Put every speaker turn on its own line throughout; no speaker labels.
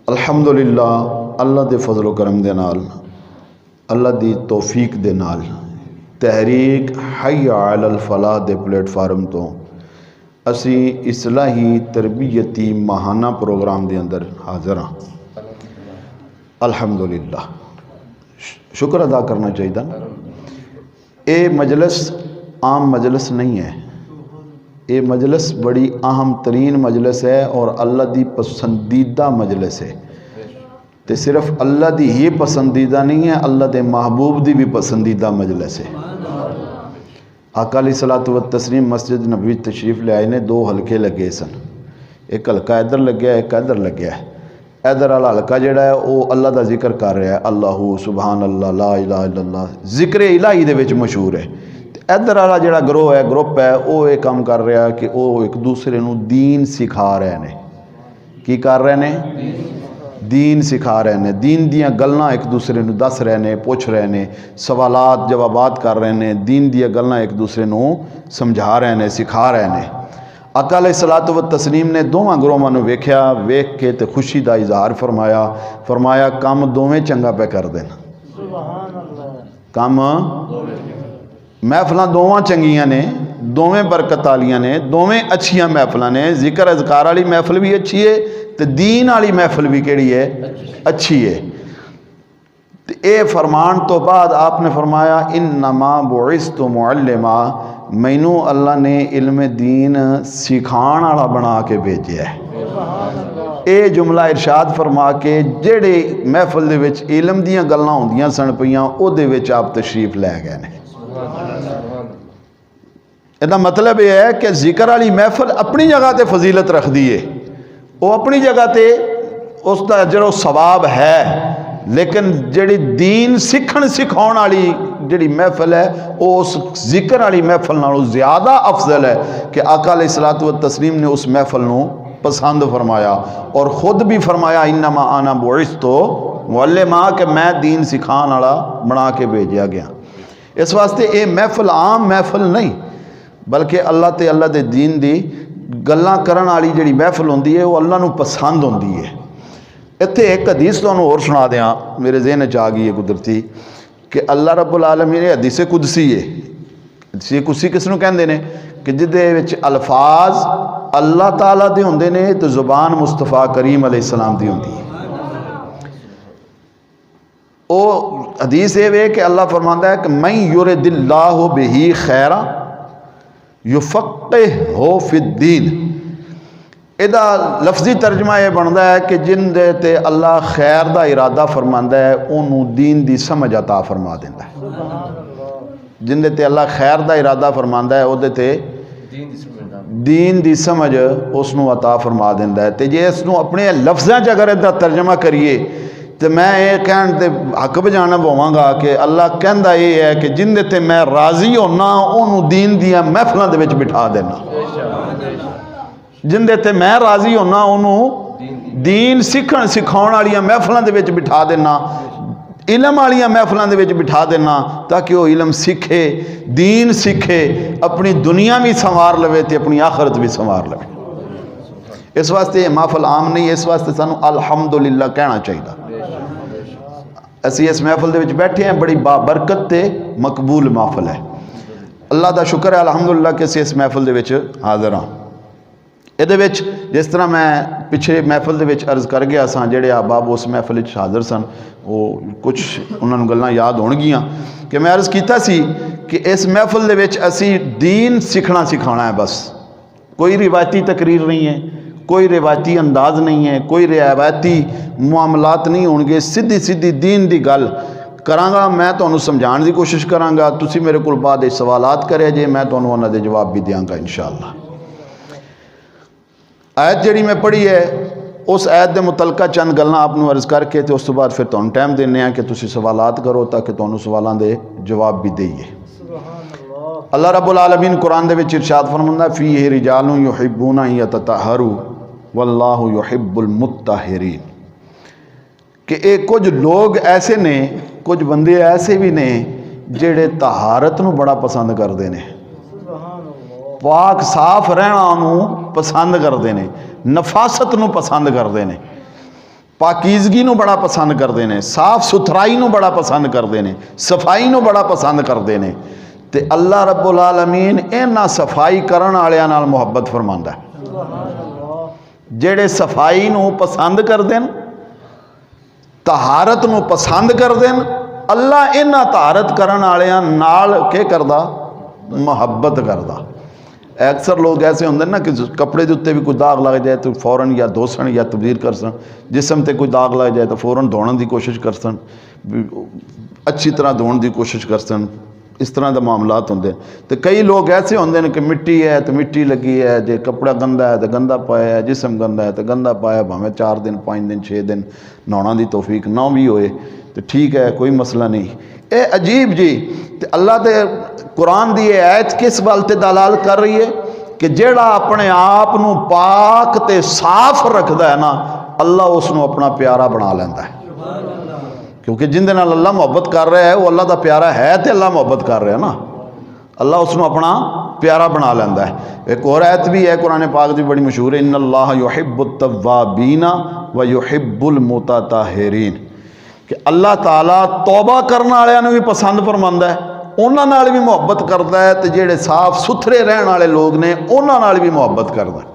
अल्हम्दुलिल्लाह अल्लाह दे फजलो करम दे नाल अल्लाह दी तौफीक दे नाल तहरीक हय्य अलल फलाह दे प्लेटफार्म तो असी इस्लाही तरबियती माहाना प्रोग्राम दे अंदर हाज़र हाँ। अल्हम्दुलिल्लाह शुक्र अदा करना चाहिए। ये मजलिस आम मजलिस नहीं है, ये मजलिस बड़ी अहम तरीन मजलिस है और अल्लाह दी पसंदीदा मजलिस है। तो सिर्फ अल्लाह दी ही पसंदीदा नहीं है, अल्लाह के महबूब दी भी पसंदीदा मजलिस है। आका अलैहिस्सलातु व तस्लीम मस्जिद नबवी तशरीफ़ ले आए ने, दो हल्के लगे सन, एक हल्का इधर लग्या एक इधर लग्या है। इधर वाला हल्का जिहड़ा है वो अल्लाह का जिक्र कर रहा है, अल्लाहु सुबहान अल्लाह ला इलाहा इल्लल्लाह जिक्र इलाही दे विच मशहूर है। इधर वाला जिहड़ा ग्रोह है ग्रुप है वो ये काम कर रहा है कि वो एक दूसरे नूं दीन सिखा रहे हैं। की कर रहे हैं? दीन सिखा रहे हैं। दीन दियाँ गल्लां एक दूसरे नूं दस रहे हैं, पुछ रहे हैं, सवालात जवाबात कर रहे हैं, दीन दियाँ गल्लां एक दूसरे नूं समझा रहे हैं, सिखा रहे हैं। आका अलैहिस्सलातु व तस्लीम ने दोवां ग्रोहां नूं वेख्या, वेख के ते खुशी का इजहार फरमाया। फरमाया काम दोवें चंगा पे कर देन। काम महफिल दोवां चंगियां ने, दोवें बरकत वालियां ने, दोवें अच्छियां महफिल ने। जिक्र अज़कार वाली महफिल भी अच्छी है तो दीन वाली महफिल भी केड़ी है? अच्छी है। तो ये फरमान तो बाद आपने फरमाया इन्नमा बुइस्तु मुअल्लिमा, मैनू अल्लाह ने इल्म दीन सिखाण वाला बना के भेजा है। ये जुमला इरशाद फरमा के जेड़े महफिल दे विच इल्म दीयां गल्लां होंदियां सन पईयां उहदे विच आप तशरीफ लै गए ने। इसदा मतलब यह है कि जिक्र वाली महफिल अपनी जगह ते फजीलत रखती है, वो अपनी जगह ते उसका जो सवाब है, लेकिन जिहड़ी दीन सीखण सिखाउण वाली जिहड़ी महफिल है वो उस जिक्र वाली महफिल नालों ज़्यादा अफजल है कि आका अलैहिस्सलातु व तस्लीम ने उस महफिल नूं पसंद फरमाया और ख़ुद भी फरमाया इन्नमा आना बुइस्तु मुअल्लिमा, कि मैं दीन सिखाने वाला बना के भेजा गया। इस वास्ते ये महफिल आम महफिल नहीं बल्कि अल्लाह ते अल्लाह दे दीन दी गल्लां करन वाली जिहड़ी महफिल होंदी है वो अल्लाह नूं पसंद होंदी है। इत्थे एक हदीस तुहानूं होर सुना दियां, मेरे ज़हन च आ गई है कुदरती, कि अल्लाह रब्बुल आलमीन ने हदीस कुदसी है। हदीस कुदसी किस नूं कहंदे ने? कि जिहदे विच अल्फाज अल्लाह ताला दे हुंदे ने तो ज़ुबान मुस्तफ़ा करीम अलैहिस्सलाम दी हुंदी है। वो हदीस ये वे कि अल्लाह फरमांदा है कि मैं युरिदिल्लाहु बिही खैरा युफ़क़्क़िहु फ़िद्दीन। इहदा लफ्जी तर्जमा यह बनता है कि जिंदे ते अल्लाह खैर का इरादा फरमांदा है उन्होंने दीन की समझ अता फरमा देंदा है। जिंदे ते अल्लाह खैर का इरादा फरमांदा है उहदे ते दीन की समझ उसनों अता फरमा देंदा है। तो जे इसनों अपने लफ्ज़ों च अगर इसका तर्जमा करिए तो मैं ये कहण ते हक बजाना पवांगा कि अल्लाह कहंदा ये है कि जिंदे ते मैं राज़ी होना उन्होंने दीन दियां महफिलों दे विच बिठा देना। जिंदे ते मैं राज़ी होना उन्होंने दीन सीखण सिखाउण वालियां महफिलों दे विच बिठा देना, इलम वालियां महफिलों दे विच बिठा देना, ताकि वो इलम सीखे, दीन सीखे, अपनी दुनिया भी संवार लवे ते अपनी आखरत भी संवार लवे। इस वास्ते ये महफिल आम नहीं है, इस वास्ते सानू अल्हम्दुलिल्लाह कहना चाहिए। असी इस महफिल दे विच बैठे हैं, बड़ी बाबरकत ते मकबूल महफिल है। अल्लाह का शुक्र है अल्हम्दुलिल्लाह कि असी इस महफिल दे विच हाज़र हाँ। इहदे विच जिस तरह मैं पिछले महफिल दे विच अर्ज़ कर गया सा, जिहड़े अहबाब उस महफिल विच हाज़र सन वो कुछ उन्होंने गल्लां याद होणगियां कि मैं अर्ज़ कीता सी कि इस महफिल दे विच असी दीन सीखना सिखाना है। बस कोई रिवायती तकरीर नहीं है, कोई रिवायती अंदाज नहीं है, कोई रिवायती मामलात नहीं होंगे, सीधी सीधी दीन की गल करांगा। मैं तुहानूं समझाने की कोशिश करांगा, तुसी मेरे कोल बाद सवालात करे जे, मैं तुहानूं उन्हां दे जवाब भी देंगा इंशाअल्लाह। आयत जिहड़ी मैं पढ़ी है उस आयत के मुतलका चंद गल्लां आपनूं अर्ज़ करके तो उस तो बाद फिर तुहानूं टाइम देने हैं कि तुसी सवालात करो ताकि तुहानूं सवालों के जवाब भी देइए। अल्लाह रब्बुल आलमीन कुरान दे विच इरशाद फरमांदा है फीही रिजालुन युहिब्बूना अन यततहहरू वल्लाहु युहिब्बुल मुत्तहिरीन, कि एक कुछ लोग ऐसे ने, कुछ बंदे ऐसे भी ने जिहड़े तहारत नूं बड़ा पसंद करते हैं, पाक साफ रहना पसंद करते हैं, नफासत नूं पसंद करते हैं। पाकीज़गी नूं बड़ा पसंद करते हैं, साफ सुथराई नूं बड़ा पसंद करते हैं, सफाई नूं बड़ा पसंद करते हैं। तो अल्लाह रब्बुल आलमीन इन्हां सफाई करन वालियां नाल मुहब्बत फरमांदा है। जेड़े सफाई नूं पसंद करते हैं, तहारत नूं पसंद करते हैं, अल्लाह इन्हां तहारत करन वालियां नाल के करदा, मुहब्बत करदा। अक्सर लोग ऐसे होंगे ना कि कपड़े के उत्ते भी कोई दाग लग जाए तो फौरन या धोसन या तब्दील कर सन, जिसम ते कोई दाग लग जाए तो फौरन धोने की कोशिश कर सन, अच्छी तरह धोने की कोशिश कर सन। इस तरह के मामलात होंगे। तो कई लोग ऐसे होंगे कि मिट्टी है तो मिट्टी लगी है, जो कपड़ा गंदा है तो गंदा पाया है, जिसम गंदा है तो गंदा पाया, भावें 4 दिन 5 दिन 6 दिन नहाने की तौफीक ना भी होए तो ठीक है, कोई मसला नहीं। ये अजीब जी। तो अल्लाह के कुरान की आयत किस गल ते दलाल कर रही है कि जेड़ा अपने आप नूं पाक ते साफ रखता है ना, अल्लाह उसनूं अपना प्यारा बना लैंदा है। क्योंकि जिंदे नाल अल्लाह मुहब्बत कर रहा है वो अल्लाह का प्यारा है, तो अल्लाह मुहब्बत कर रहा है ना, अल्लाह उसनूं अपना प्यारा बना लैंदा है। एक और आयत भी है कुरान पाक की बड़ी मशहूर है, इन्नल्लाह युहिब्बुत तव्वाबीना व युहिब्बुल मुतताहिरीन, कि अल्लाह ताला तौबा करने वालियां नूं भी पसंद फरमांदा है, उन्हां नाल भी मुहब्बत करता है, तो जेड़े साफ सुथरे रहने वाले लोग ने उन्हां नाल भी मुहब्बत करता है।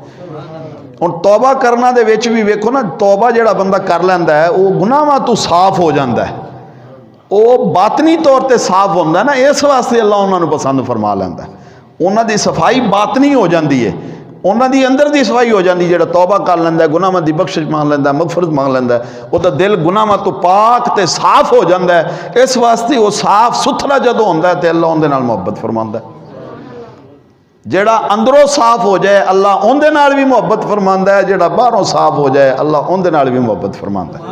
हुण तौबा करना दे विच भी वेखो ना, तौबा जिहड़ा बंदा कर लैंदा है वो गुनाहां तो साफ हो जाता है, वो बातनी तौर पर साफ होंदा है ना, इस वास्ते अल्लाह उन्होंने पसंद फरमा लैंदा है। उन्हां दी सफाई बातनी हो जाती है, उन्हां दी अंदर दी सफाई हो जाती है। जिहड़ा तौबा कर लैंदा है, गुनाहां दी बख्शिश मांग लैंदा है, मगफरत मांग लैंदा है, वो दिल गुनाहां तो पाक ते साफ हो जाता है। इस वास्ते वो साफ सुथरा जदों होंदा है तो अल्लाह उहदे नाल मुहब्बत फरमांदा है। जेड़ा अंदरों साफ हो जाए अल्लाह उहदे नाल भी मुहब्बत फरमांदा है, जेड़ा बाहरों साफ हो जाए अल्लाह उहदे नाल भी मुहब्बत फरमांदा है।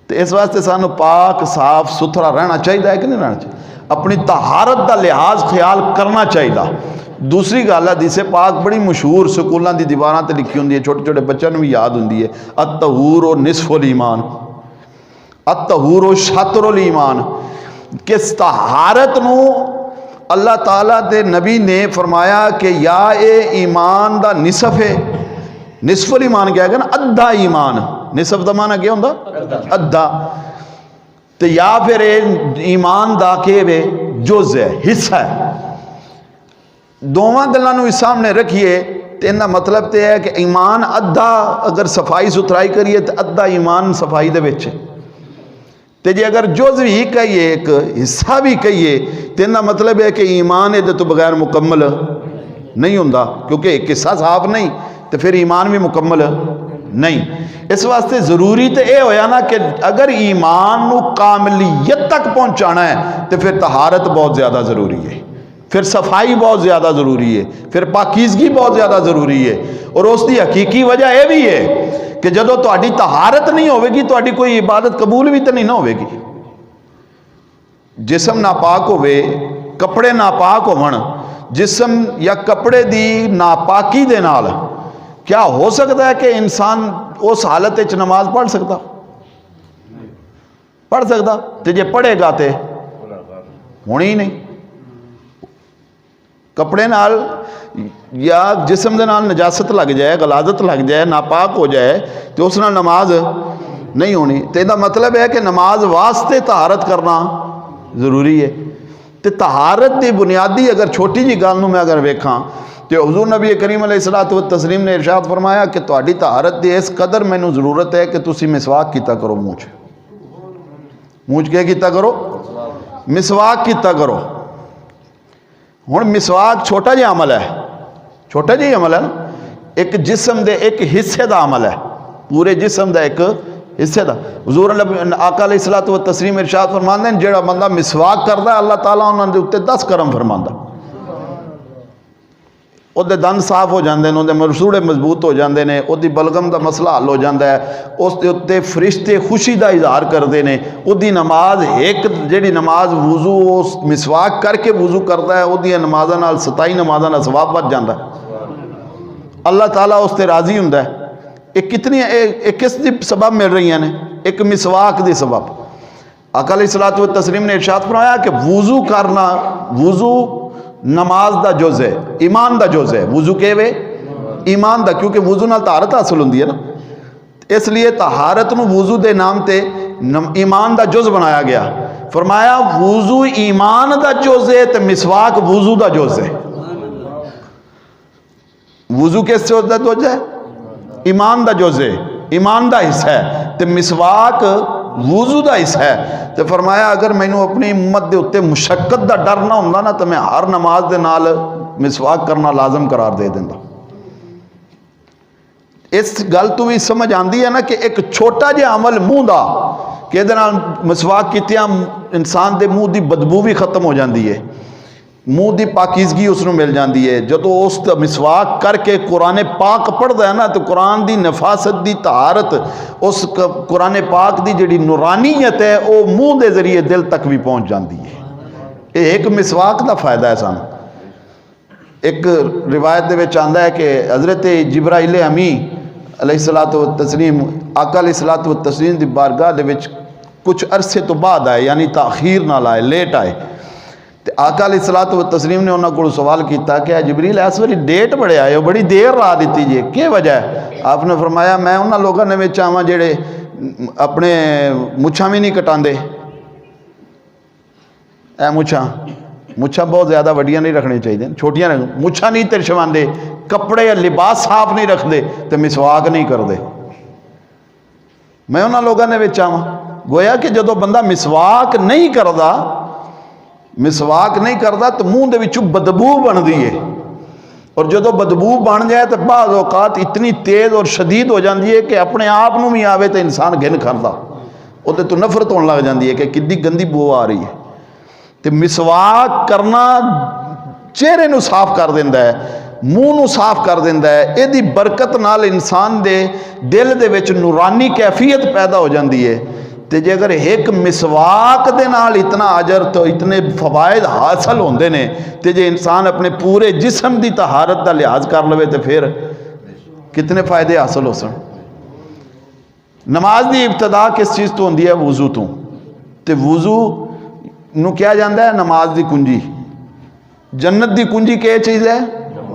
तो इस वास्ते सानू पाक साफ सुथरा रहना चाहिए कि नहीं रहना चाहिए, अपनी तहारत का लिहाज ख्याल करना चाहिए। दूसरी गल हदीस पाक बड़ी मशहूर स्कूलों की दीवारों पर लिखी होंगी है, छोटे छोटे बच्चों को भी याद होंगी है, अत्तहूर व निसफुल ईमान, अत्तहूर व शतरुल ईमान, कि तहारत नू अल्लाह ताला दे नबी ने फरमाया कि या ये ईमान दा निसफ है, निसफुल ईमान क्या है ना, अद्धा ईमान, निसफ दा माना क्या होंदा, अद्धा, तो या फिर ईमान दा के वे जुज़ है, हिस्सा है। दोवां गल्लां नूं सामने रखिए तो इनका मतलब तो है कि ईमान अद्धा अगर सफाई सुथराई करिए तो अद्धा ईमान सफाई दे विच है, तो जे अगर जुज़ भी कहिए एक हिस्सा भी कहिए तो इनका मतलब है कि ईमान ये तो बगैर मुकम्मल नहीं होंदा, क्योंकि एक हिस्सा साफ नहीं तो फिर ईमान भी मुकम्मल नहीं। इस वास्ते ज़रूरी तो यह होया ना कि अगर ईमान नूं कामलियत तक पहुँचाना है तो फिर तहारत बहुत ज़्यादा ज़रूरी है, फिर सफाई बहुत ज़्यादा ज़रूरी है, फिर पाकीज़गी बहुत ज़्यादा ज़रूरी है। और उसकी हकीकी वजह यह भी है कि जदों तुहाडी तहारत नहीं होगी तुहाडी कोई इबादत कबूल भी तो नहीं ना होगी। जिसम नापाक होवे, कपड़े नापाक होवन, जिसम या कपड़े दी नापाकी दे नाल क्या हो सकता है कि इंसान उस हालत में नमाज पढ़ सकता, पढ़ सकता, तो जे पढ़ेगा तो होनी ही नहीं। कपड़े नाल या जिसम दे नाल नजासत लग जाए, गलाजत लग जाए, नापाक हो जाए तो उस नाल नमाज नहीं होनी। तो इसका मतलब है कि नमाज वास्ते तहारत करना ज़रूरी है। तो तहारत की बुनियादी अगर छोटी जी गल मैं अगर वेखा तो हुज़ूर नबी करीम अलैहिस्सलातु व तस्लीम ने इरशाद फरमाया कि तुहाडी तहारत की इस कदर मैनू ज़रूरत है कि तुसी मिसवाक कीता करो, मूँह क्या कीता करो, मिसवाक कीता करो। हुण मिसवाक छोटा जिहा अमल है, छोटा जिहा अमल है ना, एक जिसम दे एक हिस्से का अमल है, पूरे जिसम का एक हिस्से का। हुज़ूर आका अलैहिस्सलातु व तस्लीम इरशाद फरमांदे ने जिहड़ा बंदा मिसवाक करदा अल्लाह ताला उन्हां दे उत्ते 10 करम फरमांदा, उसके दंद साफ हो जाते हैं, उसके मरसूड़े मजबूत हो जाते हैं, उसकी बलगम का मसला हल हो जाता है, उसके उत्ते फरिश्ते खुशी का इजहार करते हैं। उसकी नमाज एक जी नमाज वुजू उस मिसवाक करके वुजू करता है, उसदी नमाज़ां नाल 27 नमाज़ां दा सवाब बच जाता है, अल्लाह ताला उस ते राज़ी हुंदा है। एक कितनी एक किस दी सबब मिल रही ने, एक मिसवाक दी सबब। आका अलैहिस्सलातु व तस्लीम ने इरशाद फरमाया कि वुजू करना, वुजू नमाज दा जुज़ है, ईमान दा जुज़ है। वुजू के वे ईमान दा, क्योंकि वुजू नाल तहारत हासिल होंदी है ना। इसलिए तहारत नूं वुजू के नाम ते ईमान का जुज बनाया गया। फरमाया वुजू ईमान का जुज है तो मिसवाक वुजू का जुज है। वुजू किस जुज का जुज है? ईमान का जुज है, ईमान का हिस्सा है। तो मिसवाक वुजू का हिस्सा है। तो फरमाया अगर मैनू अपनी उम्मत के उत्ते मुशक्कत का डर ना होंदा ना तो मैं हर नमाज के नाल मिसवाक करना लाजम करार दे देंदा। इस गल तो भी समझ आती है ना कि एक छोटा जिहा अमल मूँह का कि इहदे नाल मिसवाक कीतियां इंसान के मूँह की बदबू भी खत्म हो जाती है, मूँह की पाकीजगी उसनूं मिल जाती है। जो उस मिसवाक करके कुरान पाक पढ़ता है ना तो कुरान की नफासत की तहारत उस कुरान पाक की जिहड़ी नूरानीयत है वो मूँह के जरिए दिल तक भी पहुँच जाती है। ये एक मिसवाक का फायदा है सानूं। एक रिवायत दे विच आंदा है कि हज़रत जिब्राइल अमी अलैहिस्सलातु व तस्लीम आका अलैहिस्सलातु व तस्लीम की बारगाह दे विच कुछ अरसे तो बाद आए, यानी ताखीर नाल आए, लेट आए। तो आका अलैहिस्सलातु व तस्लीम ने उन्होंने को सवाल किया कि जिब्रील इस वारी डेट बड़े आए हो, बड़ी देर ला दी जी, क्या वजह है? आपने फरमाया मैं उन्होंने लोगों ने विच आवां जेड़े अपने मुछां भी नहीं कटांदे। ए मुछां बहुत ज़्यादा वड्डियां नहीं रखनी चाहिए, छोटियां रख, मुछां नहीं तिरछवांदे, कपड़े या लिबास साफ नहीं रखते, तो मिसवाक नहीं करते। मैं उन्होंने लोगों ने विच आवां। गोया कि जो बंदा मिसवाक नहीं करता तो मूँह दे विचों बदबू बनती है, और जो बदबू बन जाए तो बाज़ औकात इतनी तेज़ और शदीद हो जाती है कि अपने आप नूं भी आवे तो इंसान घिन करता, वो तो नफरत होने लग जाती है कि कितनी गंदी बू आ रही है। तो मिसवाक करना चेहरे नूं साफ कर देंदा है, मूँह नूं साफ कर देंदा है। इहदी बरकत नाल इंसान दे दिल दे विच नूरानी कैफियत पैदा हो जाती है। तो जे अगर एक मिसवाक दे नाल इतना अजर तो इतने फवायद हासिल होंदे ने, तो जे इंसान अपने पूरे जिस्म की तहारत का लिहाज कर लवे तो फिर कितने फायदे हासिल हो सन। नमाज की इब्तदा किस चीज़ तो होंदी है? वुजू तो। तो वुजू नूं कहा जाता है नमाज की कुंजी। जन्नत की कुंजी क्या चीज़ है?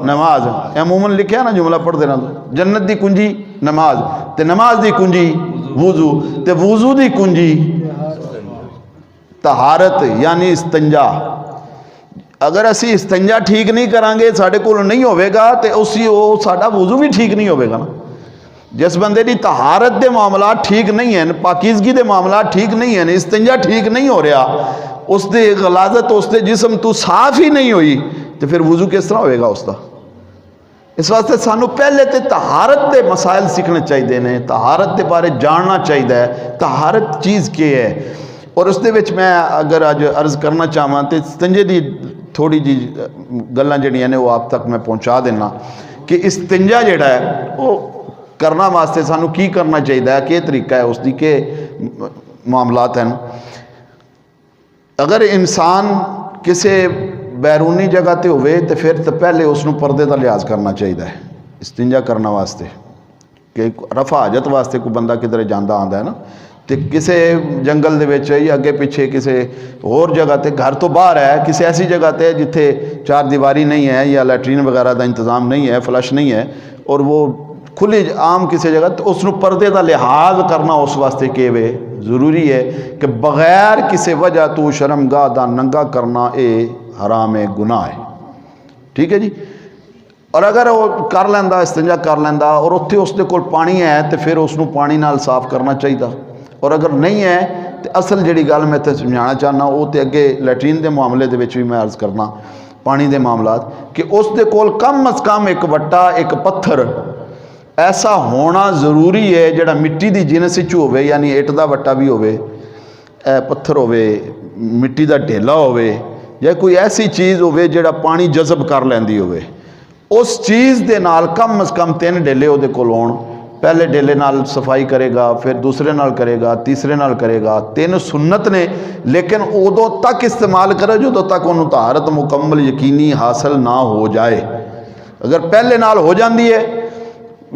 नमाज। अमूमन लिखा ना जुमला पढ़ते ना, जन्नत की कुंजी नमाज, तो नमाज की कुंजी वुजू, तो वुजू की कुंजी तहारत यानी इस्तंजा। अगर असी इस्तंजा ठीक नहीं करांगे, साढ़े कोल नहीं होगा, तो उसी वो साडा वुजू भी ठीक नहीं होगा ना। जिस बंदे की तहारत के मामला ठीक नहीं है, पाकीजगी के मामला ठीक नहीं है, इस्तंजा ठीक नहीं हो रहा, उसकी गलाजत उसके जिस्म तो साफ ही नहीं हुई, तो फिर वुजू किस तरह होएगा उसका? इस वास्ते सानू पहले तो तहारत के मसाइल सीखने चाहिए ने, तहारत के बारे जानना चाहिए, तहारत चीज़ क्या है। और उस मैं अगर अज अर्ज़ करना चाहवां तो इस्तंजे की थोड़ी जी गल्लां जिहड़ियां ने वो आप तक मैं पहुँचा देना कि इस्तंजा जिहड़ा है वो करना वास्ते सानू की करना चाहिए, क्या तरीका है उसकी, के मामलात हैं। अगर इंसान किसी बैरूनी जगह पर होवे तो फिर तो पहले उसनू पर्दे का लिहाज करना चाहिए इस्तिंजा करने वास्ते, कि रफा हाजत वास्ते कोई बंदा किधरे जाता आंदा है ना, तो किसी जंगल दे या अगे पिछे किसी होर जगह ते, घर तो बाहर है, किसी ऐसी जगह ते जिथे चार दीवारी नहीं है या लैट्रीन वगैरह का इंतज़ाम नहीं है, फ्लश नहीं है, और वो खुली आम किसी जगह, तो उसनू पर्दे का लिहाज करना उस वास्ते के वे जरूरी है कि बगैर किसी वजह तो शर्मगाह का नंगा करना ये हराम है, गुनाह है। ठीक है जी। और अगर वो कर लेंदा, इस्तिंजा कर लेंदा और उत्थे उसके कोल पानी है तो फिर उसनू पानी नाल साफ करना चाहिए। और अगर नहीं है तो असल जिहड़ी गल मैं इत्थे समझाना चाहना वो तो अगे लैट्रीन के मामले दे विच भी मैं अर्ज़ करना पानी के मामलात कि उसके कोल कम अज़ कम एक वट्टा, एक पत्थर ऐसा होना ज़रूरी है जिहड़ा मिट्टी की जिनस विच होवे, यानी इट दा वट्टा भी होवे, पत्थर होवे, मिट्टी का ढेला होवे, या कोई ऐसी चीज़ होवे जिहड़ा पानी जज़ब कर लैंदी होवे। उस चीज़ दे नाल कम अज़ कम 3 डेले उहदे कोल होण। पहले डेले नाल सफाई करेगा, फिर दूसरे नाल करेगा, तीसरे नाल करेगा। 3 सुन्नत ने, लेकिन उदों तक इस्तेमाल करे जो तक उन्होंने तहारत मुकम्मल यकीनी हासिल ना हो जाए। अगर पहले नाल हो जाती है,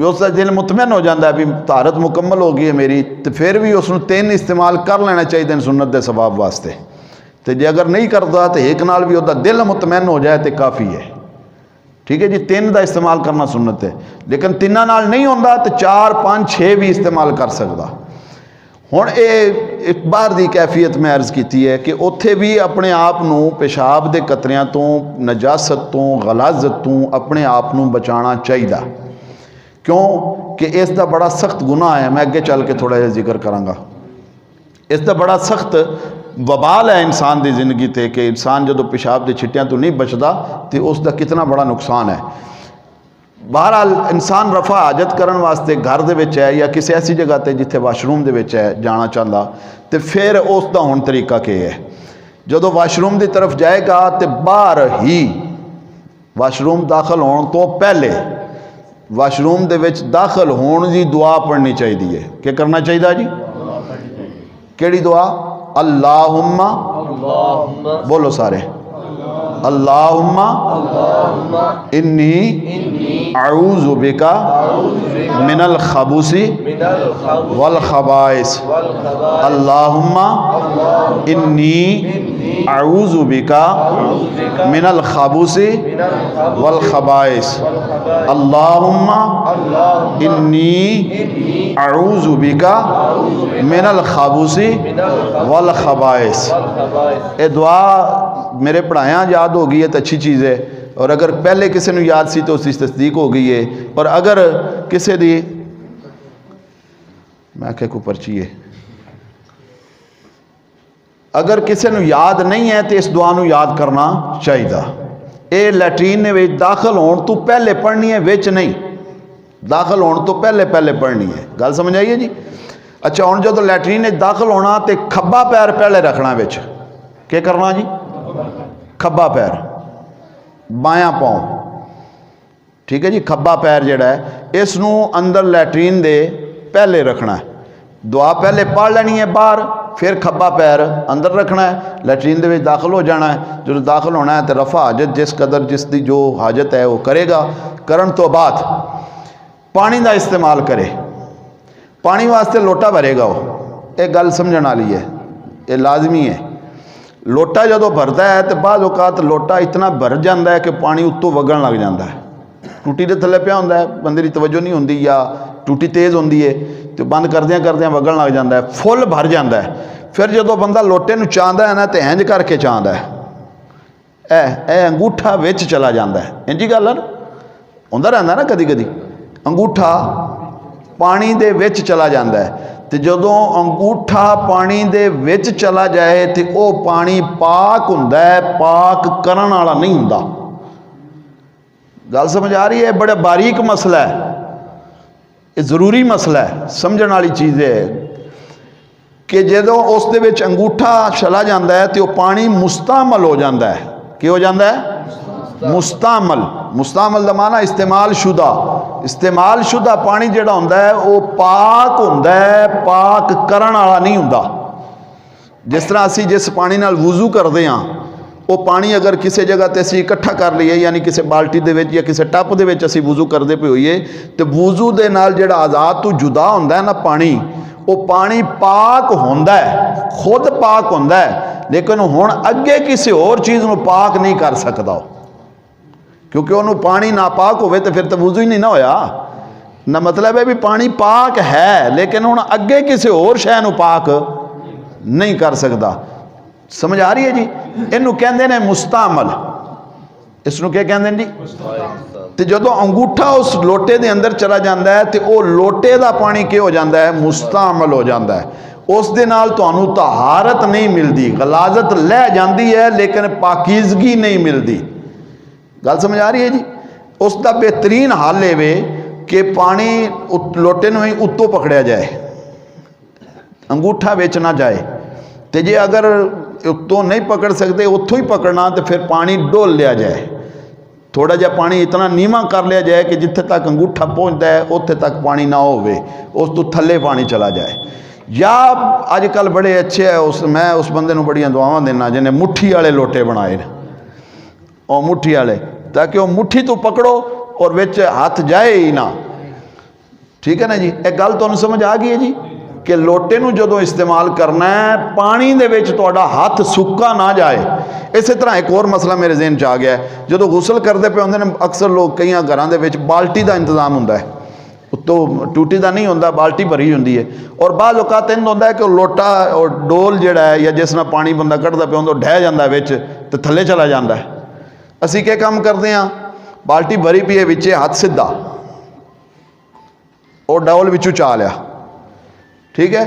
उसका दिल मुतमैन हो जाता है भी तहारत मुकम्मल हो गई है मेरी, तो फिर भी उसनू 3 इस्तेमाल कर लेना चाहिए सुन्नत के सवाब वास्ते। तो जे अगर नहीं करता तो एक नाल भी उसका दिल मुतमैन हो जाए तो काफ़ी है। ठीक है जी, 3 का इस्तेमाल करना सुन्नत है, लेकिन 3 नाल नहीं होंदा तो 4 5 6 भी इस्तेमाल कर सकता। हुण ये बाहर की कैफियत मैं अर्ज़ की है कि उत्थे भी अपने आप नूं पेशाब के कतरियां तो, नजासत तो, गलाजत तो अपने आप नूं बचाना चाहिए। क्यों कि इसका बड़ा सख्त गुनाह है। मैं अगे चल के थोड़ा जिहा जिक्र करांगा। इसका बड़ा सख्त वबाल है इंसान की जिंदगी ते कि इंसान जो पेशाब के छिट्टियां तो नहीं बचता तो उसका कितना बड़ा नुकसान है। बहरहाल इंसान रफा हाजत करने वास्ते घर दे विच है या किसी ऐसी जगह ते जिथे वाशरूम दे विच है जाना चाहता, तो फिर उसका हुण तरीका क्या है। जदों वाशरूम की तरफ जाएगा तो बाहर ही वाशरूम दाखिल होने तो पहले वाशरूम दे विच दाखिल होने की दुआ पढ़नी चाहिए है। क्या करना चाहिए जी? केड़ी दुआ? अल्लाहुम्मा, बोलो सारे, अल्लाहुम्मा इन्नी अऊज़ु बिका मिनल खबूसी वल खबाइस। अल्लाहुम्मा इन्नी अऊज़ु बिका मिनल खबूसी वल खबाइस। अल्लाहुम्मा इन्नी अऊज़ु बिका मिनल खबूसी वल खबाइस। ये दुआ मेरे पढ़ाया याद हो गई है तो अच्छी चीज़ है, और अगर पहले किसी ने याद सी तो उसकी तस्दीक हो गई है। और अगर किसी दी मैं क्या कोई पर्ची है, अगर किसी ने याद नहीं है तो इस दुआ को याद करना चाहिए। ये लैट्रीन ने दाखिल होने तो पहले पढ़नी है, विच नहीं, दाखिल होने तो पहले पहले पढ़नी है। गल समझ आइए जी? अच्छा, हुण जो लैट्रीन ने दाखिल होना तो खब्बा पैर पहले रखना विच। क्या करना जी? खब्बा पैर, बायां पाँव, ठीक है जी। खब्बा पैर जिहड़ा है इसनूं अंदर लैट्रीन दे पहले रखना है। दुआ पहले पढ़ लेनी है बाहर, फिर खब्बा पैर अंदर रखना है, लैट्रीन दे विच दाखिल हो जाना है। जो दाखिल होना है तो रफा हाजत जिस कदर जिसकी जो हाजत है वो करेगा। करन तो बाद पानी का इस्तेमाल करे, पानी वास्ते लोटा भरेगा वो। एक गल समझण वाली है, ये लाजमी है। लोटा जो भरता है तो बाद औकात लोटा इतना भर जाता है कि पानी उत्तों वगन लग जाता है। टूटी के थले पिया होंदा है, बंदे की तवज्जो नहीं होंदी या टूटी तेज़ होंदी है तो बंद करदियां करदियां वगन लग जाता है, फुल भर जाता है। फिर जो बंदा लोटे नूं चाहता है ना तो इंज करके चाहता है, ए अंगूठा विच चला जाता है। इंजी गल है ना, होंदा रहंदा ना कदी कदी अंगूठा पानी दे विच चला जाता है। तो जदों अंगूठा पानी दे विच चला जाए तो वह पानी पाक हुंदा है, पाक करन वाला नहीं हुंदा। गल समझ आ रही है? बड़ा बारीक मसला है, ये जरूरी मसला है, समझण वाली चीज़ है कि जदों उस दे विच अंगूठा चला जाता है तो पानी मुस्तामल हो जाता है। कि हो जाता है? मुस्तामल। मुस्तामल का माना इस्तेमाल शुदा। इस्तेमाल शुदा पानी जिहड़ा हुंदा है वो पाक हुंदा है, पाक करन वाला नहीं हुंदा। जिस तरह असी जिस पानी नाल वुजू करते हैं वो पानी अगर किसी जगह ते असी इकट्ठा कर लीए, यानी किसी बाल्टी दे विच या किसी टप दे विच असी वुजू करते पे होइए तो वुजू दे नाल जिहड़ा आज़ाद तो जुदा हुंदा है ना पानी, वो पानी पाक होंदा है, खुद पाक होंदा है, लेकिन हुण अगे किसी होर चीज़ नूं पाक नहीं कर सकता। क्योंकि उन्होंने पानी नापाक होवे तो फिर तो वुजू ही नहीं ना होया ना। मतलब है भी पानी पाक है लेकिन हुण अगे किसी होर शै नूं पाक नहीं कर सकता। समझ आ रही है जी? इनू कहते हैं मुस्तामल। इसनू क्या कहते हैं जी? तो जदों अंगूठा उस लोटे के अंदर चला जाता है तो वह लोटे का पानी क्या हो जाता है? मुस्तामल हो जाता है। उस दे नाल तुहानू तहारत नहीं मिलती, गलाजत लह जाती है लेकिन पाकीज़गी नहीं मिलती। गल समझ आ रही है जी? उसका बेहतरीन हल ये कि पानी लोटे में ही उत्तों पकड़िया जाए, अंगूठा विच ना जाए। तो जे अगर उत्तों नहीं पकड़ सकते उत्थों ही पकड़ना तो फिर पानी डोल लिया जाए, थोड़ा जहा पानी इतना नीवा कर लिया जाए कि जिथे तक अंगूठा पहुँचता है उत्थे तक पानी ना होवे, उस तो थले पानी चला जाए। या अजकल बड़े अच्छे है मैं उस बंदे नूं बड़ियां दुआवां देना जिन्हें मुट्ठी वाले लोटे बनाए ने, और मुट्ठी वाले, ताकि वह मुट्ठी तो पकड़ो और विच हाथ जाए ही ना। ठीक है ना जी? एक गल तुहानूं समझ आ गई है जी? कि लोटे नूं जदों इस्तेमाल करना है पानी दे विच तुहाडा हथ सुक्का ना जाए। इस तरह एक और मसला मेरे ज़हन च आ गया है, जदों गुसल करते पे होंदे ने अक्सर लोग कई घरां दे विच बाल्टी का इंतजाम हुंदा है, उत्तों टूटी का नहीं होंदा, बाल्टी भरी होंदी है, और बाद औकात इंज होंदा है कि लोटा और डोल जिहड़ा है या जिस नाल पानी बंदा कढ़दा पिया होंदा ढह जांदा विच ते थल्ले चला जांदा है। असीं क्या काम करते हैं, बाल्टी भरी पई है विचे हथ सीधा और डोल विचों चा लिया, ठीक है,